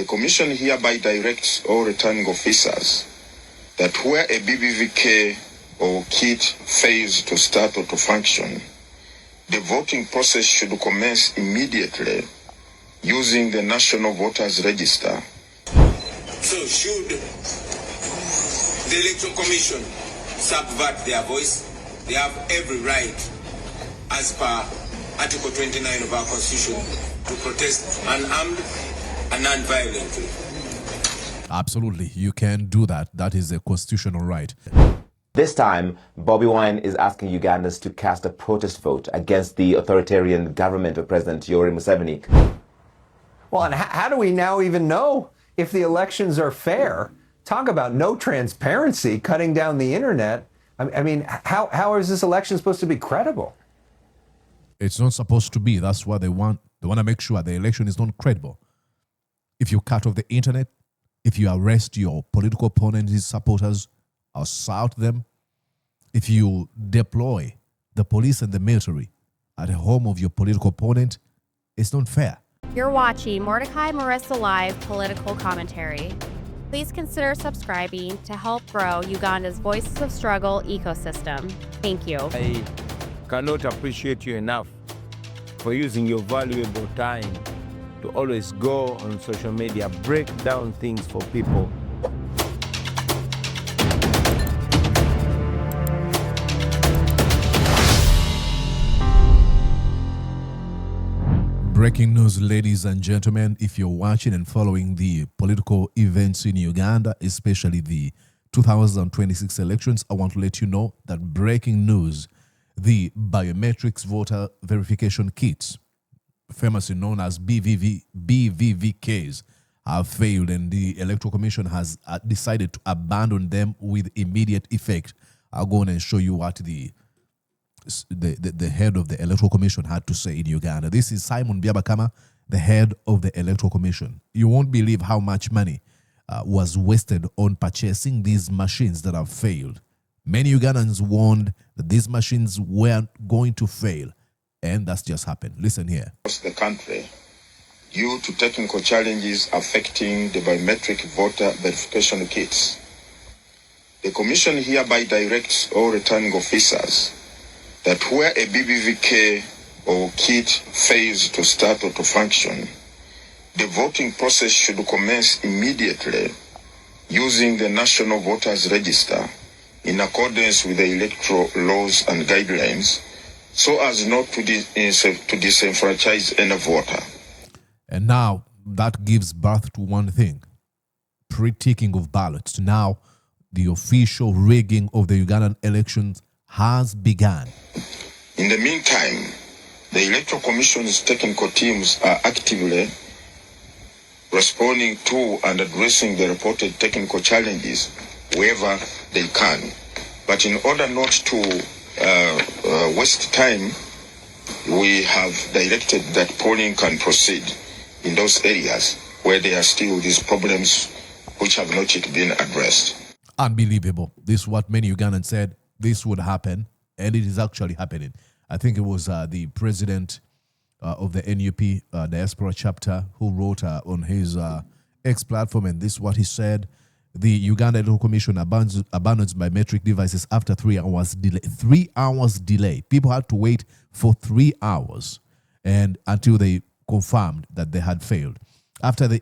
The Commission hereby directs all returning officers that where a BBVK or kit fails to start or to function, the voting process should commence immediately using the National Voters Register. So should the Electoral Commission subvert their voice, they have every right, as per Article 29 of our Constitution, to protest unarmed and non-violently. Absolutely, you can do that. That is a constitutional right. This time, Bobi Wine is asking Ugandans to cast a protest vote against the authoritarian government of President Yoweri Museveni. Well, and how do we now even know if the elections are fair? Talk about no transparency, cutting down the internet. I mean, how is this election supposed to be credible? It's not supposed to be. That's what they want. They want to make sure the election is not credible. If you cut off the internet, if you arrest your political opponents, his supporters, assault them, if you deploy the police and the military at the home of your political opponent, it's not fair. You're watching Mordecai Marissa Live Political Commentary. Please consider subscribing to help grow Uganda's Voices of Struggle ecosystem. Thank you. I cannot appreciate you enough for using your valuable time to always go on social media, break down things for people. Breaking news, ladies and gentlemen. If you're watching and following the political events in Uganda, especially the 2026 elections, I want to let you know that breaking news, the biometrics voter verification kits, famously known as BVVKs, have failed, and the Electoral Commission has decided to abandon them with immediate effect. I'll go on and show you what the head of the Electoral Commission had to say in Uganda. This is Simon Byabakama, the head of the Electoral Commission. You won't believe how much money was wasted on purchasing these machines that have failed. Many Ugandans warned that these machines weren't going to fail, and that's just happened. Listen here. Across the country, due to technical challenges affecting the biometric voter verification kits, the Commission hereby directs all returning officers that where a BBVK or kit fails to start or to function, the voting process should commence immediately using the National Voters Register in accordance with the electoral laws and guidelines, so as not to disenfranchise any voter. And now that gives birth to one thing: pre-ticking of ballots. Now the official rigging of the Ugandan elections has begun. In the meantime, the Electoral Commission's technical teams are actively responding to and addressing the reported technical challenges wherever they can. But in order not to waste time, we have directed that polling can proceed in those areas where there are still these problems which have not yet been addressed. Unbelievable. This is what many Ugandans said this would happen, and it is actually happening. I think it was the president of the NUP diaspora chapter who wrote on his X platform, and this is what he said: the Uganda Electoral Commission abandons biometric devices after 3 hours delay. 3 hours delay. People had to wait for 3 hours and until they confirmed that they had failed. After the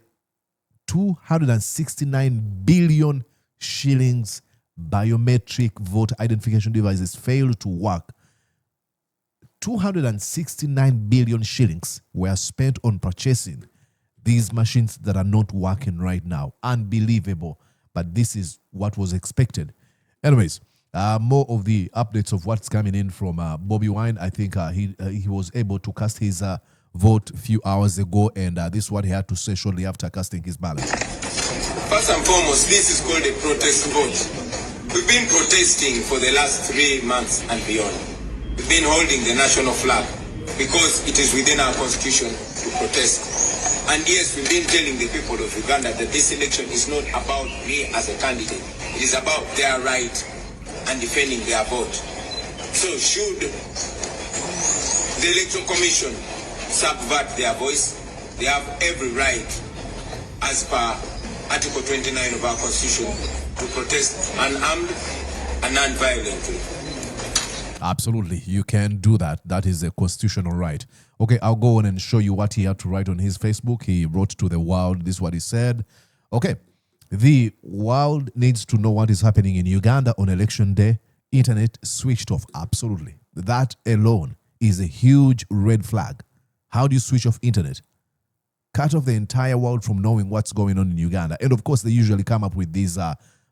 269 billion shillings biometric voter identification devices failed to work, 269 billion shillings were spent on purchasing these machines that are not working right now. Unbelievable. But this is what was expected. Anyways, more of the updates of what's coming in from Bobi Wine. I think he was able to cast his vote a few hours ago, and this is what he had to say shortly after casting his ballot. First and foremost, this is called a protest vote. We've been protesting for the last 3 months and beyond. We've been holding the national flag because it is within our constitution to protest. And yes, we've been telling the people of Uganda that this election is not about me as a candidate. It is about their right and defending their vote. So should the Electoral Commission subvert their voice, they have every right, as per Article 29 of our Constitution, to protest unarmed and non-violently. Absolutely, you can do that. That is a constitutional right. Okay, I'll go on and show you what he had to write on his Facebook. He wrote to the world. This is what he said. Okay, the world needs to know what is happening in Uganda on election day. Internet switched off. Absolutely. That alone is a huge red flag. How do you switch off internet? Cut off the entire world from knowing what's going on in Uganda. And of course, they usually come up with these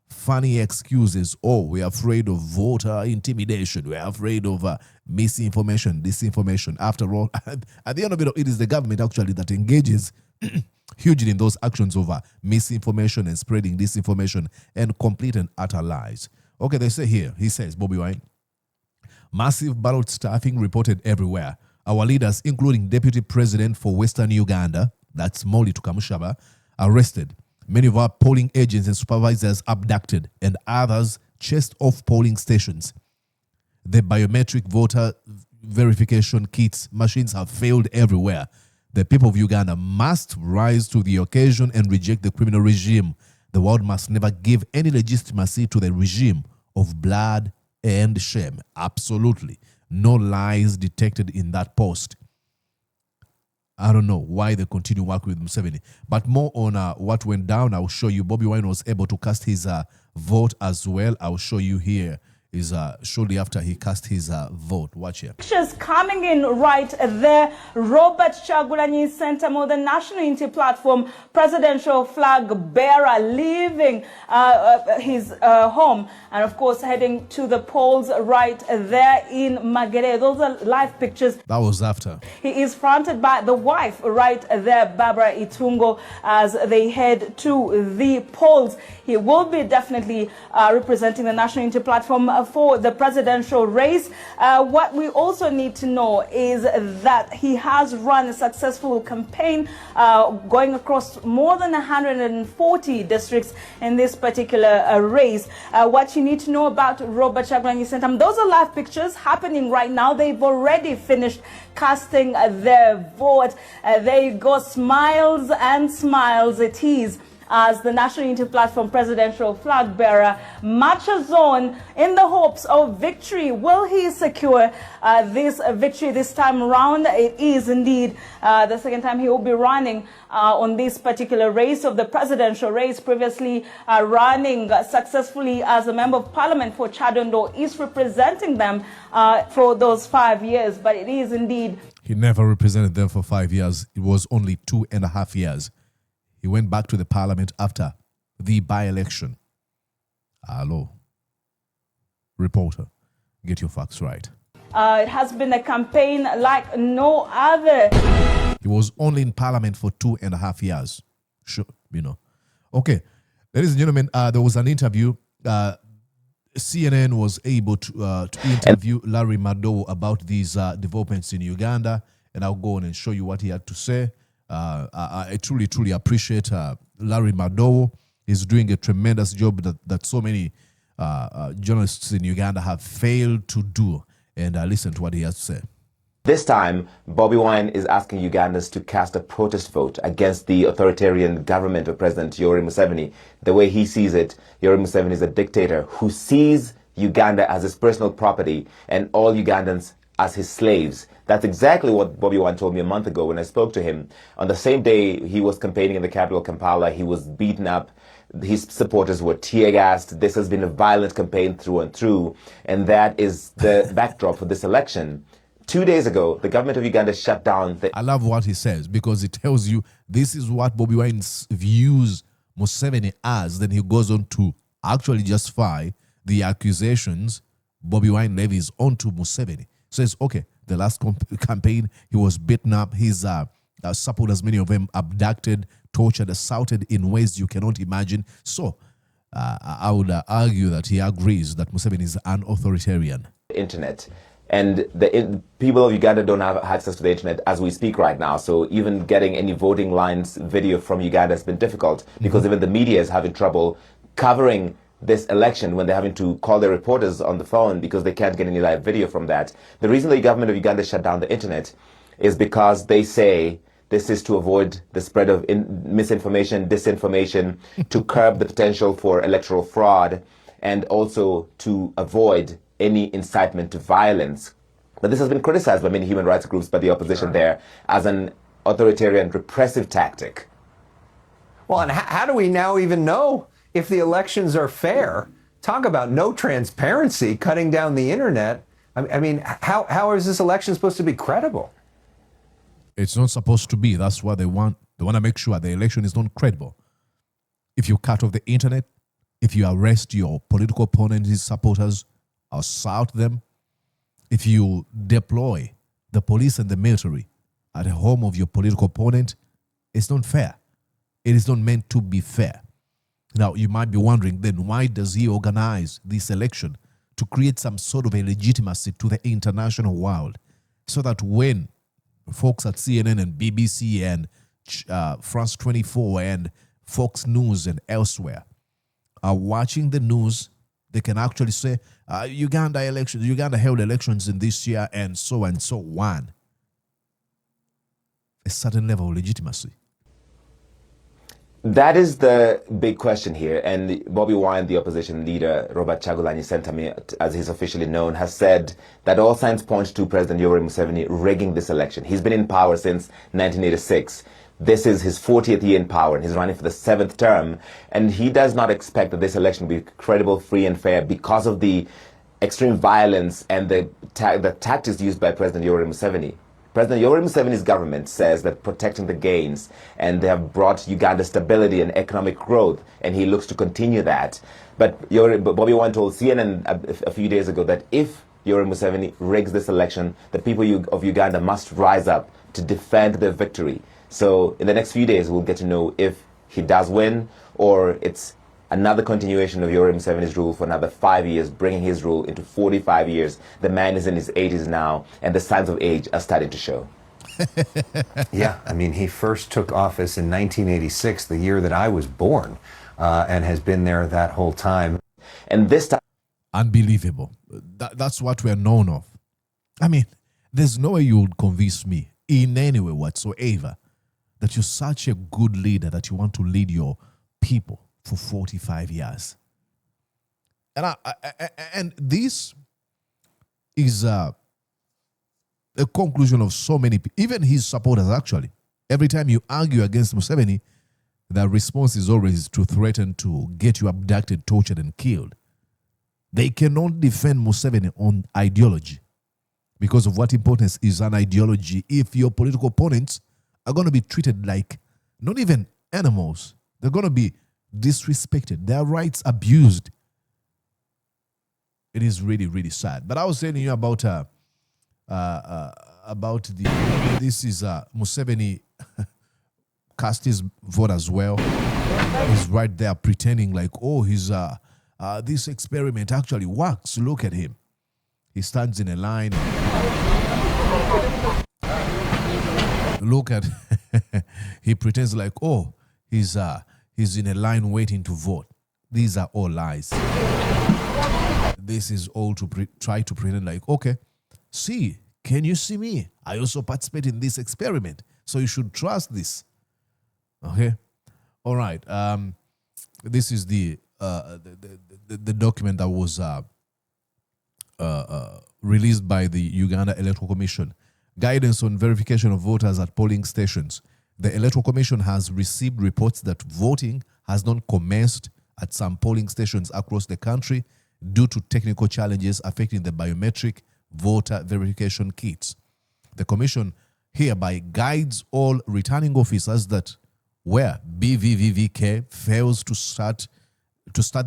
funny excuses. Oh, we're afraid of voter intimidation. We're afraid of misinformation, disinformation. After all, at the end of it, it is the government actually that engages hugely in those actions of misinformation and spreading disinformation and complete and utter lies. Okay, they say here, he says, Bobi Wine, massive ballot staffing reported everywhere. Our leaders, including Deputy President for Western Uganda, that's Jolly Tukamushaba, arrested. Many of our polling agents and supervisors abducted, and others chased off polling stations. The biometric voter verification kits machines have failed everywhere. The people of Uganda must rise to the occasion and reject the criminal regime. The world must never give any legitimacy to the regime of blood and shame. Absolutely. No lies detected in that post. I don't know why they continue working with Museveni. But more on what went down, I'll show you. Bobi Wine was able to cast his vote as well. I'll show you here. Is shortly after he cast his vote. Watch here. Pictures coming in right there. Robert Chagulanyi Center, more than National Unity Platform presidential flag bearer leaving his home and of course heading to the polls right there in Magere. Those are live pictures. That was after. He is fronted by the wife right there, Barbara Itungo, as they head to the polls. He will be definitely representing the National Unity Platform for the presidential race. What we also need to know is that he has run a successful campaign going across more than 140 districts in this particular race. What you need to know about Robert Chagulanyi Center, those are live pictures happening right now. They've already finished casting their vote. There you go, smiles and smiles it is, as the National Unity Platform presidential flag bearer marches on in the hopes of victory. Will he secure this victory this time around? It is indeed the second time he will be running on this particular race of the presidential race, previously running successfully as a member of parliament for Chadondo East, representing them for those 5 years. But it is indeed... He never represented them for 5 years. It was only 2.5 years. He went back to the parliament after the by-election. Hello. Reporter, get your facts right. It has been a campaign like no other. He was only in parliament for 2.5 years. Sure, you know. Okay, ladies and gentlemen, there was an interview. CNN was able to interview Larry Madowo about these developments in Uganda, and I'll go on and show you what he had to say. I truly appreciate Larry Madowo. He's doing a tremendous job that so many journalists in Uganda have failed to do. And listen to what he has to say. This time, Bobi Wine is asking Ugandans to cast a protest vote against the authoritarian government of President Yoweri Museveni. The way he sees it, Yoweri Museveni is a dictator who sees Uganda as his personal property and all Ugandans as his slaves. That's exactly what Bobi Wine told me a month ago when I spoke to him. On the same day he was campaigning in the capital, Kampala, he was beaten up. His supporters were tear-gassed. This has been a violent campaign through and through, and that is the backdrop for this election. 2 days ago, the government of Uganda shut down the... I love what he says, because it tells you this is what Bobi Wine views Museveni as. Then he goes on to actually justify the accusations Bobi Wine levies onto Museveni. Says, okay, the last campaign, he was beaten up. His supporters, many of them abducted, tortured, assaulted in ways you cannot imagine. So I would argue that he agrees that Museveni is an authoritarian. Internet. And the people of Uganda don't have access to the internet as we speak right now. So even getting any voting lines video from Uganda has been difficult because even the media is having trouble covering this election when they're having to call their reporters on the phone because they can't get any live video from that. The reason the government of Uganda shut down the internet is because they say This is to avoid the spread of misinformation, disinformation, to curb the potential for electoral fraud, and also to avoid any incitement to violence. But this has been criticized by many human rights groups, by the opposition there, as an authoritarian repressive tactic. Well, and how do we now even know if the elections are fair? Talk about no transparency, cutting down the internet. I mean, how is this election supposed to be credible? It's not supposed to be. That's what they want. They want to make sure the election is not credible. If you cut off the internet, if you arrest your political opponents, his supporters, assault them, if you deploy the police and the military at the home of your political opponent, it's not fair. It is not meant to be fair. Now, you might be wondering, then why does he organize this election? To create some sort of a legitimacy to the international world, so that when folks at CNN and BBC and France 24 and Fox News and elsewhere are watching the news, they can actually say, Uganda held elections in this year and so on. A certain level of legitimacy. That is the big question here. And Bobi Wine, the opposition leader, Robert Chagulanyi Sentamu, as he's officially known, has said that all signs point to President Yoweri Museveni rigging this election. He's been in power since 1986. This is his 40th year in power, and he's running for the 7th term. And he does not expect that this election will be credible, free, and fair because of the extreme violence and the tactics used by President Yoweri Museveni. President Yoweri Museveni's government says that protecting the gains, and they have brought Uganda stability and economic growth, and he looks to continue that. But Bobi Wine told CNN a few days ago that if Yoweri Museveni rigs this election, the people of Uganda must rise up to defend their victory. So in the next few days, we'll get to know if he does win, or it's another continuation of Yoweri Museveni's rule for another 5 years, bringing his rule into 45 years. The man is in his 80s now, and the signs of age are starting to show. Yeah, I mean, he first took office in 1986, the year that I was born, and has been there that whole time. And this time... Unbelievable. That's what we're known of. I mean, there's no way you would convince me in any way whatsoever that you're such a good leader that you want to lead your people for 45 years. And this is a conclusion of so many people, even his supporters actually. Every time you argue against Museveni, the response is always to threaten to get you abducted, tortured, and killed. They cannot defend Museveni on ideology because of what importance is an ideology if your political opponents are going to be treated like not even animals. They're going to be disrespected, their rights abused. It is really, really sad. But I was telling you about this is Museveni cast his vote as well. He's right there pretending like, oh, he's this experiment actually works. Look at him. He stands in a line. Look at he pretends like, oh, he's in a line waiting to vote. These are all lies. This is all to try to pretend like, okay, see, can you see me? I also participate in this experiment, so you should trust this. Okay, all right. This is the document that was released by the Uganda Electoral Commission. Guidance on verification of voters at polling stations. The Electoral Commission has received reports that voting has not commenced at some polling stations across the country due to technical challenges affecting the biometric voter verification kits. The Commission hereby guides all returning officers that where BVVVK fails to start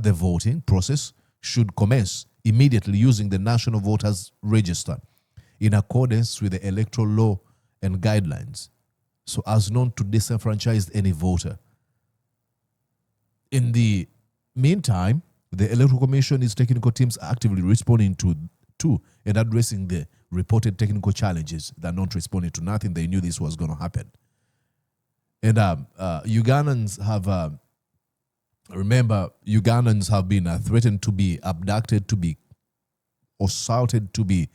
the voting process should commence immediately using the National Voters Register in accordance with the electoral law and guidelines, so as not to disenfranchise any voter. In the meantime, the Electoral Commission's technical teams are actively responding to and addressing the reported technical challenges. They're not responding to nothing. They knew this was going to happen. And Ugandans have, remember, Ugandans have been threatened to be abducted, to be assaulted, to be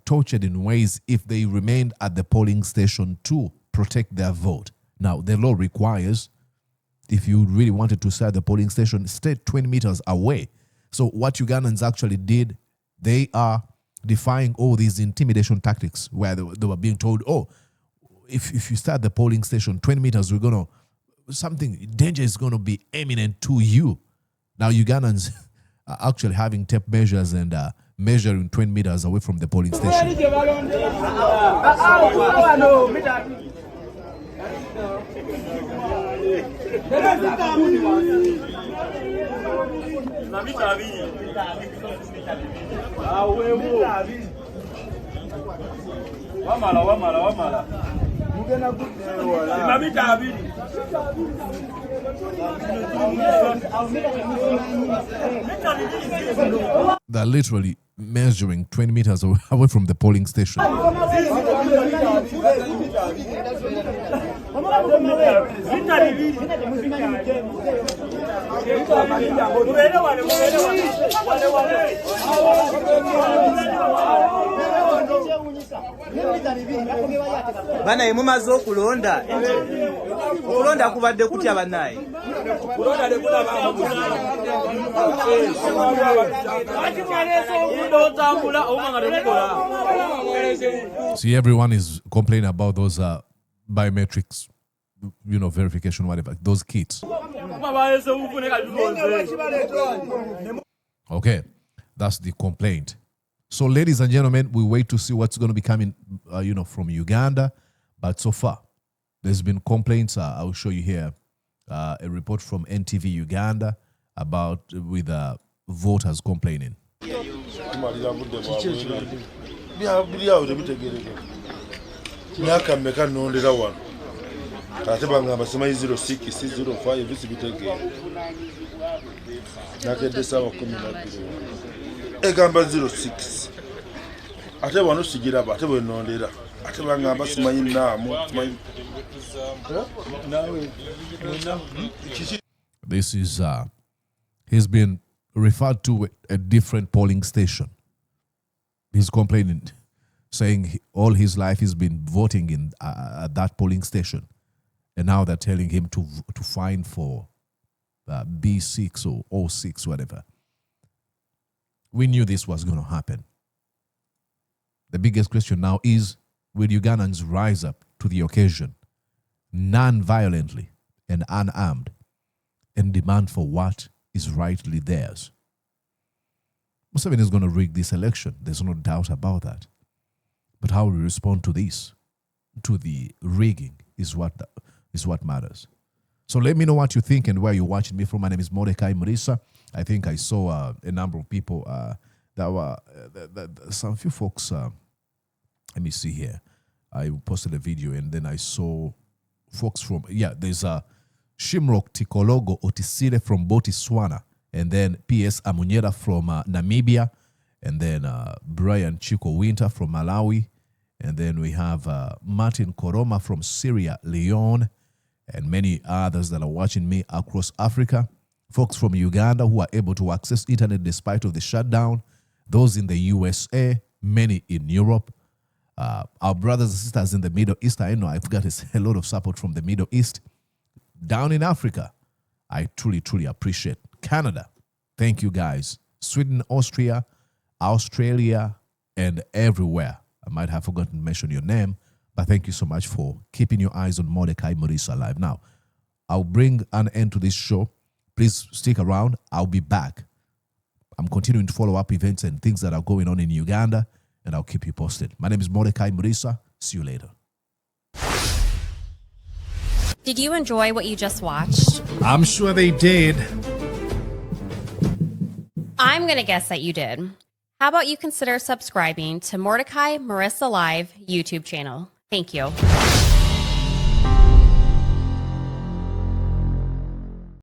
tortured in ways if they remained at the polling station too protect their vote. Now, the law requires, if you really wanted to start the polling station, stay 20 meters away. So what Ugandans actually did, they are defying all these intimidation tactics where they were being told, oh, if you start the polling station 20 meters, danger is going to be imminent to you. Now, Ugandans are actually having tape measures and measuring 20 meters away from the polling station. They're literally measuring 20 meters away from the polling station. Banaye mumaze okulonda okulonda kubadde kutya banaye See, everyone is complaining about those biometrics, verification, whatever, those kits. Okay, that's the complaint. So, ladies and gentlemen, we wait to see what's going to be coming, from Uganda. But so far, there's been complaints. I'll show you here a report from NTV Uganda with voters complaining. ate bangamba simanyi 06 05 bisibitegeera nakedde saawa 12 egamba 06 ate wano sigiraba ate bwenondera ate bangamba simanyi naamu simanyi. This is he's been referred to a different polling station. He's complaining, saying all his life he's been voting in at that polling station. And now they're telling him to fine for B6 or 06, whatever. We knew this was going to happen. The biggest question now is, will Ugandans rise up to the occasion, non-violently and unarmed, and demand for what is rightly theirs? Museveni is going to rig this election. There's no doubt about that. But how we respond to this, to the rigging, is what matters. So let me know what you think and where you're watching me from. My name is Mordecai Murisa. I think I saw a number of people that were, some few folks, let me see here. I posted a video and then I saw folks from, there's Shimrock Tikologo Otisile from Botswana, and then P.S. Amunyera from Namibia, and then Brian Chico Winter from Malawi, and then we have Martin Koroma from Sierra Leone, and many others that are watching me across Africa. Folks from Uganda who are able to access internet despite of the shutdown. Those in the USA, many in Europe. Our brothers and sisters in the Middle East. I know I've got a lot of support from the Middle East. Down in Africa, I truly, truly appreciate Canada. Thank you guys. Sweden, Austria, Australia, and everywhere. I might have forgotten to mention your name, but thank you so much for keeping your eyes on Mordecai Murisa Live. Now, I'll bring an end to this show. Please stick around. I'll be back. I'm continuing to follow up events and things that are going on in Uganda, and I'll keep you posted. My name is Mordecai Murisa. See you later. Did you enjoy what you just watched? I'm sure they did. I'm going to guess that you did. How about you consider subscribing to Mordecai Murisa Live YouTube channel? Thank you.